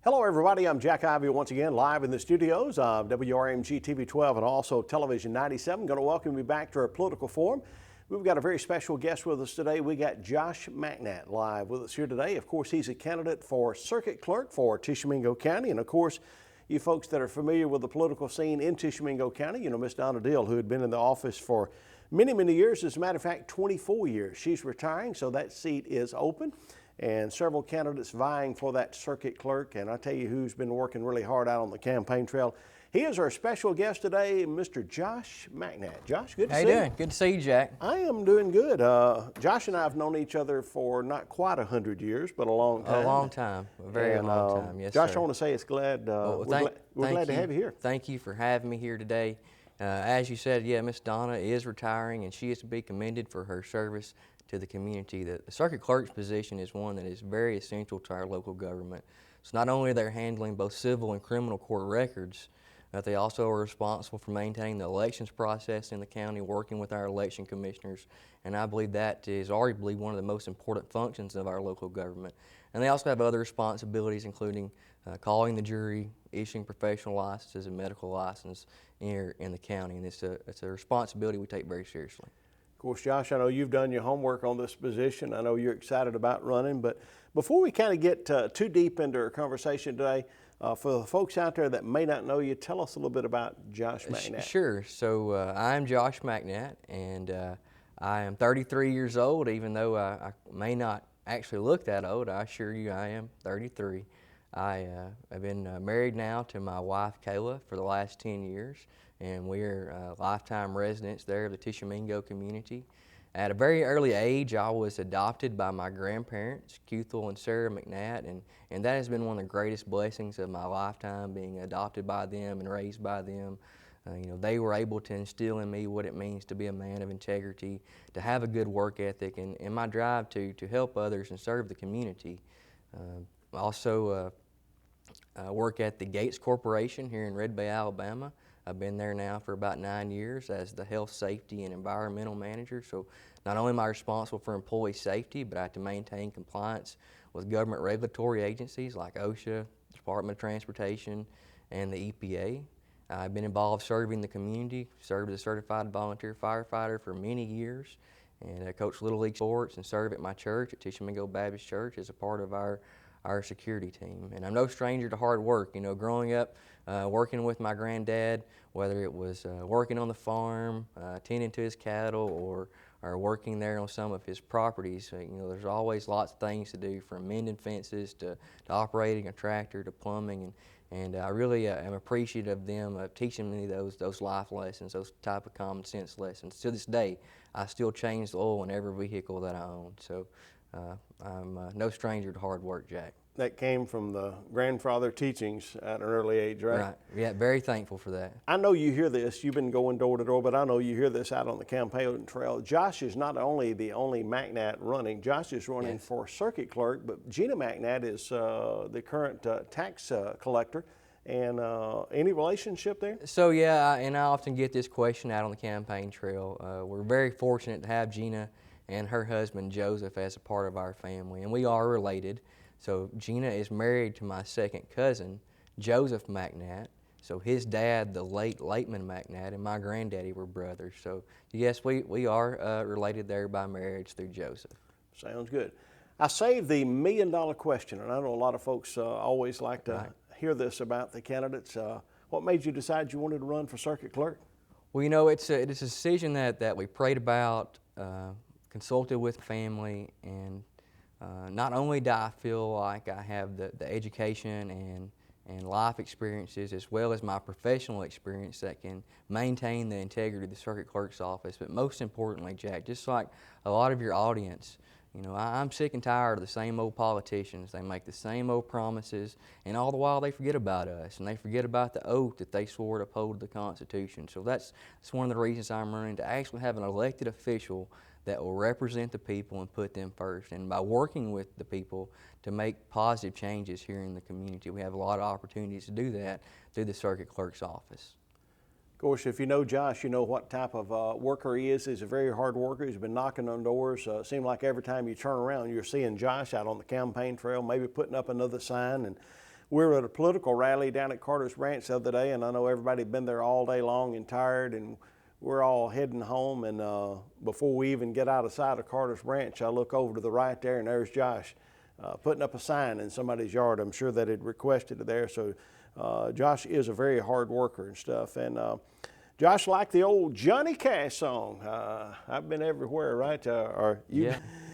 Hello everybody, I'm Jack Ivey once again live in the studios of WRMG-TV-12 and also Television 97. Going to welcome you back to our political forum. We've got a very special guest with us today. We got Josh McNatt live with us here today. Of course, he's a candidate for circuit clerk for Tishomingo County. And of course, you folks that are familiar with the political scene in Tishomingo County, you know Miss Donna Dill, who had been in the office for many, many years. As a matter of fact, 24 years. She's retiring, so that seat is open. And several candidates vying for that circuit clerk. And I tell you who's been working really hard out on the campaign trail. He is our special guest today, Mr. Josh McNatt. Josh, good to see you. How you doing? Good to see you, Jack. I am doing good. Josh and I have known each other for not quite 100 years, but a long time. A long time, a very long time, yes, Josh, sir. I want to say it's glad, we're glad to have you here. Thank you for having me here today. As you said, yeah, Miss Donna is retiring, and she is to be commended for her service to the community. The circuit clerk's position is one that is very essential to our local government. So not only are they handling both civil and criminal court records, but they also are responsible for maintaining the elections process in the county, working with our election commissioners, and I believe that is arguably one of the most important functions of our local government. And they also have other responsibilities, including calling the jury, issuing professional licenses and medical license here in the county, and it's a responsibility we take very seriously. Of course, Josh, I know you've done your homework on this position. I know you're excited about running, but before we kind of get too deep into our conversation today, for the folks out there that may not know you, tell us a little bit about Josh McNatt. Sure. So I'm Josh McNatt, and I am 33 years old, even though I may not actually look that old. I assure you I am 33. I have been married now to my wife, Kayla, for the last 10 years. And we're lifetime residents there of the Tishomingo community. At a very early age, I was adopted by my grandparents, Cuthel and Sarah McNatt, and that has been one of the greatest blessings of my lifetime, being adopted by them and raised by them. You know, they were able to instill in me what it means to be a man of integrity, to have a good work ethic, and my drive to help others and serve the community. Also work at the Gates Corporation here in Red Bay, Alabama. I've been there now for about 9 years as the health, safety, and environmental manager. So not only am I responsible for employee safety, but I have to maintain compliance with government regulatory agencies like OSHA, Department of Transportation, and the EPA. I've been involved serving the community, served as a certified volunteer firefighter for many years, and I coach Little League sports and serve at my church, at Tishomingo Baptist Church, as a part of our security team. And I'm no stranger to hard work. You know, growing up, working with my granddad, whether it was working on the farm, tending to his cattle, or working there on some of his properties, you know, there's always lots of things to do, from mending fences to operating a tractor to plumbing, and I really am appreciative of them teaching me those life lessons, those type of common sense lessons. To this day, I still change the oil in every vehicle that I own. So I'm no stranger to hard work, Jack. That came from the grandfather teachings at an early age, right? Right. Yeah, very thankful for that. I know you hear this. You've been going door to door, but I know you hear this out on the campaign trail. Josh is not only the only McNatt running. Josh is running for circuit clerk, but Gina McNatt is the current tax collector. And any relationship there? So yeah, and I often get this question out on the campaign trail. We're very fortunate to have Gina and her husband Joseph as a part of our family, and we are related. So Gina is married to my second cousin, Joseph McNatt. So his dad, the late Lateman McNatt, and my granddaddy were brothers. So yes, we are related there by marriage through Joseph. Sounds good. I saved the $1 million question, and I know a lot of folks always like to hear this about the candidates. What made you decide you wanted to run for circuit clerk? Well, you know, it's a decision that we prayed about, consulted with family, and not only do I feel like I have the education and life experiences, as well as my professional experience that can maintain the integrity of the circuit clerk's office, but most importantly, Jack, just like a lot of your audience, you know, I'm sick and tired of the same old politicians. They make the same old promises, and all the while they forget about us, and they forget about the oath that they swore to uphold the Constitution. So that's one of the reasons I'm running, to actually have an elected official that will represent the people and put them first. And by working with the people to make positive changes here in the community, we have a lot of opportunities to do that through the circuit clerk's office. Of course, if you know Josh, you know what type of worker he is. He's a very hard worker. He's been knocking on doors. It seems like every time you turn around, you're seeing Josh out on the campaign trail, maybe putting up another sign. And We were at a political rally down at Carter's Ranch the other day, and I know everybody had been there all day long and tired, and we're all heading home. And before we even get out of sight of Carter's Ranch, I look over to the right there, and there's Josh putting up a sign in somebody's yard. I'm sure that it requested it there. So Josh is a very hard worker and stuff. And Josh, like the old Johnny Cash song, I've been everywhere, right?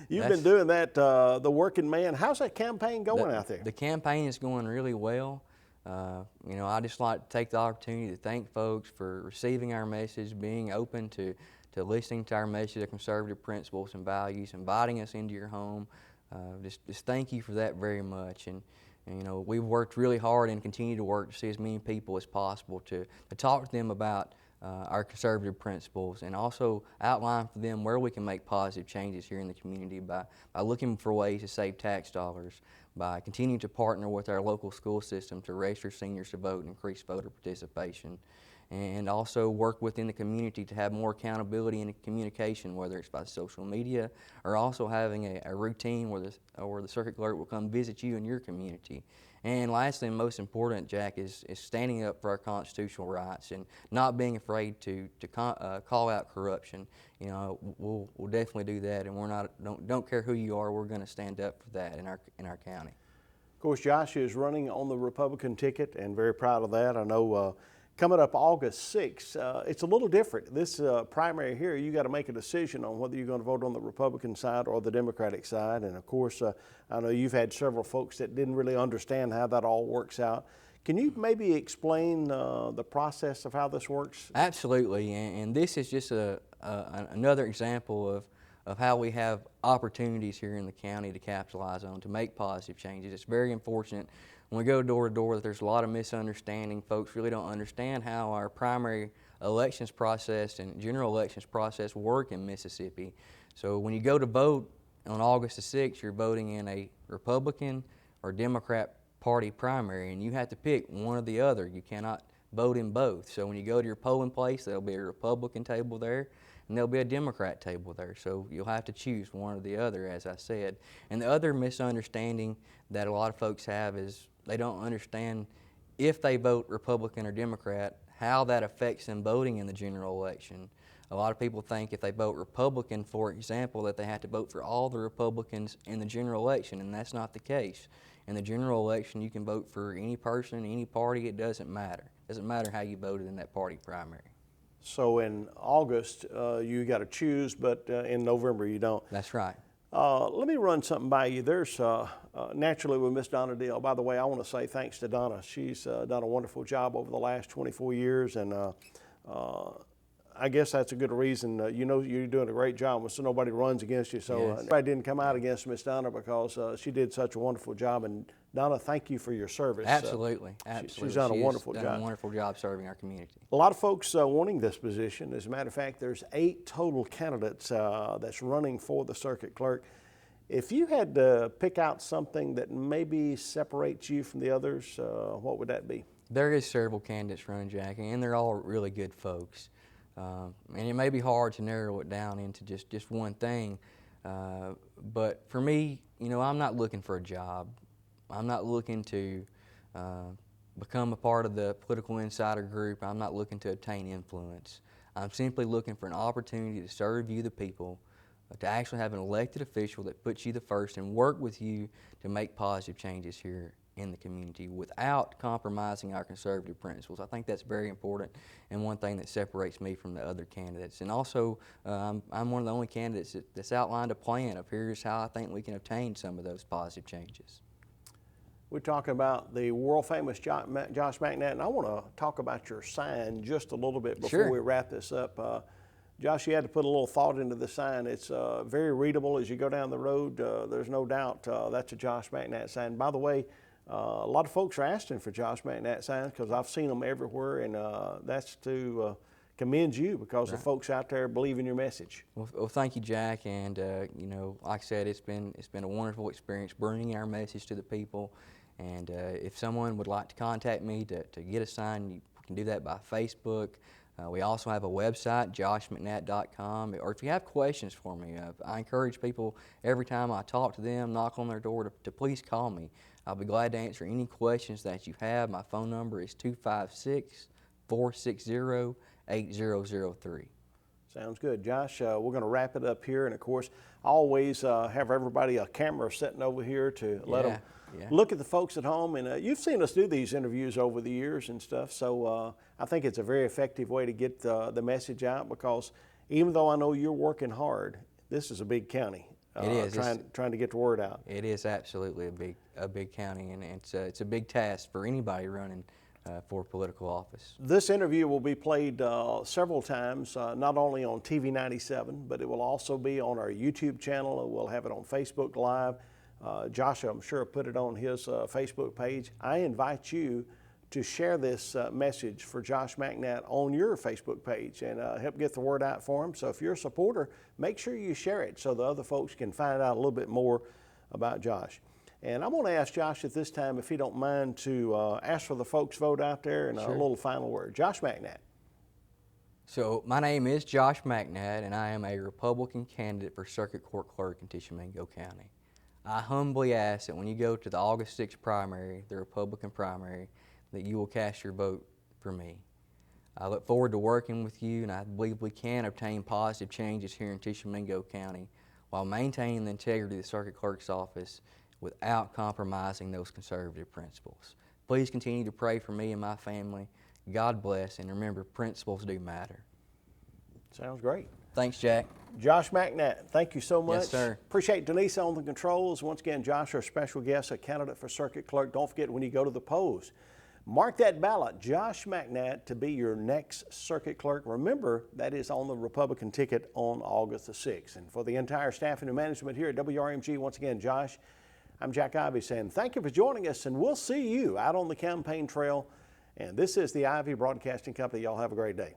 You've been doing that, the working man. How's that campaign going out there? The campaign is going really well. I just like to take the opportunity to thank folks for receiving our message, being open to listening to our message of conservative principles and values, inviting us into your home. Just thank you for that very much. And we've worked really hard and continue to work to see as many people as possible to talk to them about our conservative principles, and also outline for them where we can make positive changes here in the community by looking for ways to save tax dollars, by continuing to partner with our local school system to register seniors to vote and increase voter participation, and also work within the community to have more accountability and communication, whether it's by social media or also having a routine where the circuit clerk will come visit you in your community. And lastly, and most important, Jack, is standing up for our constitutional rights and not being afraid to call out corruption. We'll definitely do that, and don't care who you are. We're going to stand up for that in our county. Of course, Josh is running on the Republican ticket, and very proud of that. I know coming up August 6th, it's a little different. This primary here, you got to make a decision on whether you're going to vote on the Republican side or the Democratic side. And of course, I know you've had several folks that didn't really understand how that all works out. Can you maybe explain the process of how this works? Absolutely, and this is just another example of how we have opportunities here in the county to capitalize on, to make positive changes. It's very unfortunate when we go door to door that there's a lot of misunderstanding. Folks really don't understand how our primary elections process and general elections process work in Mississippi. So when you go to vote on August the 6th, you're voting in a Republican or Democrat party primary, and you have to pick one or the other. You cannot vote in both. So when you go to your polling place, there'll be a Republican table there, and there'll be a Democrat table there. So you'll have to choose one or the other, as I said. And the other misunderstanding that a lot of folks have is they don't understand if they vote Republican or Democrat, how that affects them voting in the general election. A lot of people think if they vote Republican, for example, that they have to vote for all the Republicans in the general election, and that's not the case. In the general election, you can vote for any person, any party. It doesn't matter. It doesn't matter how you voted in that party primary. So in August, you got to choose, but in November you don't. That's right. Let me run something by you. There's naturally with Miss Donna Deal. By the way, I want to say thanks to Donna. She's done a wonderful job over the last 24 years, and I guess that's a good reason. You're doing a great job, so nobody runs against you. So yes. I didn't come out against Miss Donna because she did such a wonderful job. And Donna, thank you for your service. Absolutely, absolutely. She's done a wonderful job. A wonderful job serving our community. A lot of folks wanting this position. As a matter of fact, there's 8 total candidates that's running for the circuit clerk. If you had to pick out something that maybe separates you from the others, what would that be? There is several candidates running, Jackie, and they're all really good folks. And it may be hard to narrow it down into just one thing, but for me, I'm not looking for a job. I'm not looking to become a part of the political insider group. I'm not looking to obtain influence. I'm simply looking for an opportunity to serve you, the people, to actually have an elected official that puts you the first and work with you to make positive changes here in the community without compromising our conservative principles. I think that's very important and one thing that separates me from the other candidates. And also, I'm one of the only candidates that's outlined a plan of here's how I think we can obtain some of those positive changes. We're talking about the world-famous Josh McNatt, and I want to talk about your sign just a little bit before we wrap this up. Josh, you had to put a little thought into the sign. It's very readable as you go down the road. There's no doubt that's a Josh McNatt sign. By the way, a lot of folks are asking for Josh McNatt signs because I've seen them everywhere, and that's to commend you because the folks out there believe in your message. Well, thank you, Jack. And like I said, it's been a wonderful experience bringing our message to the people. And if someone would like to contact me to get a sign, you can do that by Facebook. We also have a website, joshmcnatt.com, or if you have questions for me, I encourage people every time I talk to them, knock on their door, to please call me. I'll be glad to answer any questions that you have. My phone number is 256-460-8003. Sounds good. Josh, we're going to wrap it up here, and of course, I always have everybody a camera sitting over here to let them look at the folks at home. And you've seen us do these interviews over the years and stuff, so I think it's a very effective way to get the message out, because even though I know you're working hard, this is a big county. It is. Trying to get the word out. It is absolutely a big county, and it's a big task for anybody running for political office. This interview will be played several times, not only on TV97, but it will also be on our YouTube channel. We'll have it on Facebook Live. Josh, I'm sure, put it on his Facebook page. I invite you to share this message for Josh McNatt on your Facebook page and help get the word out for him. So if you're a supporter, make sure you share it so the other folks can find out a little bit more about Josh. And I want to ask Josh at this time, if he don't mind, to ask for the folks' vote out there and a little final word. Josh McNatt. So my name is Josh McNatt, and I am a Republican candidate for Circuit Court Clerk in Tishomingo County. I humbly ask that when you go to the August 6th primary, the Republican primary, that you will cast your vote for me. I look forward to working with you, and I believe we can obtain positive changes here in Tishomingo County while maintaining the integrity of the Circuit Clerk's office without compromising those conservative principles. Please continue to pray for me and my family. God bless, and remember, principles do matter. Sounds great. Thanks, Jack. Josh McNatt, thank you so much. Yes, sir. Appreciate Denise on the controls. Once again, Josh, our special guest, a candidate for Circuit Clerk. Don't forget, when you go to the polls, mark that ballot, Josh McNatt, to be your next Circuit Clerk. Remember, that is on the Republican ticket on August the 6th. And for the entire staff and management here at WRMG, once again, Josh, I'm Jack Ivey saying thank you for joining us, and we'll see you out on the campaign trail. And this is the Ivey Broadcasting Company. Y'all have a great day.